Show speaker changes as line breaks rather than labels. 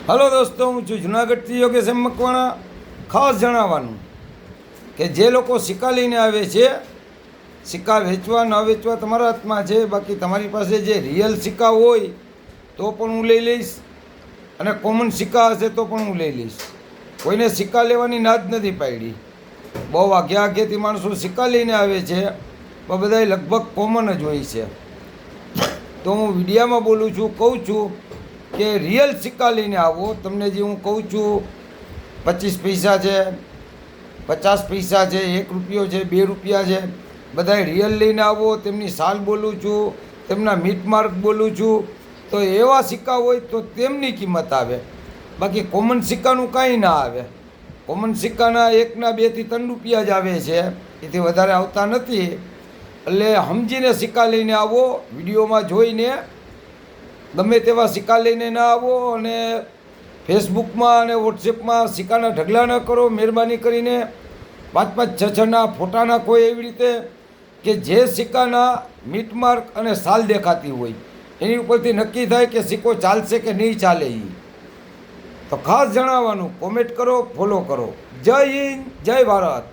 Hello દોસ્તો, હું છું જુનાગઢથી યોગેશ એમ મકવાણા. ખાસ જણાવવાનું કે જે લોકો સિક્કા લઈને આવે છે, સિક્કા વેચવા ન વેચવા તમારા હાથમાં છે. બાકી તમારી પાસે જે રિયલ સિક્કા હોય તો પણ હું લઈ લઈશ, અને કોમન સિક્કા હશે તો પણ હું લઈ લઈશ. કોઈને સિક્કા લેવાની ના જ નથી પાડી. બહુ આઘેથી માણસો સિક્કા લઈને આવે છે, પણ બધા લગભગ કોમન જ હોય છે. તો હું વિડીયામાં બોલું છું, કહું છું કે રિયલ સિક્કા લઈને આવો. તમને જે હું કહું છું 25 પૈસા છે, 50 પૈસા છે, 1 રૂપિયો છે, 2 રૂપિયા છે, બધા રિયલ લઈને આવો. તેમની સાલ બોલું છું, તેમના મીટ માર્ક બોલું છું. તો એવા સિક્કા હોય તો તેમની કિંમત આવે, બાકી કોમન સિક્કાનું કાંઈ ના આવે. કોમન સિક્કાના 1ના 2 થી 3 રૂપિયા જ આવે છે, એથી વધારે આવતા નથી. એટલે સમજીને સિક્કા લઈને આવો. વિડીયોમાં જોઈને ગમે તેવા સિક્કા લઈને ના આવો, અને ફેસબુકમાં અને વોટ્સએપમાં સિક્કાના ઢગલા ન કરો. મહેરબાની કરીને 5-5, 6-6ના ફોટા નાખો એવી રીતે કે જે સિક્કાના મીટ માર્ક અને સાલ દેખાતી હોય એની ઉપરથી નક્કી થાય કે સિક્કો ચાલશે કે નહીં ચાલે. એ તો ખાસ જણાવવાનું, કોમેન્ટ કરો, ફોલો કરો. જય હિન્દ, જય ભારત.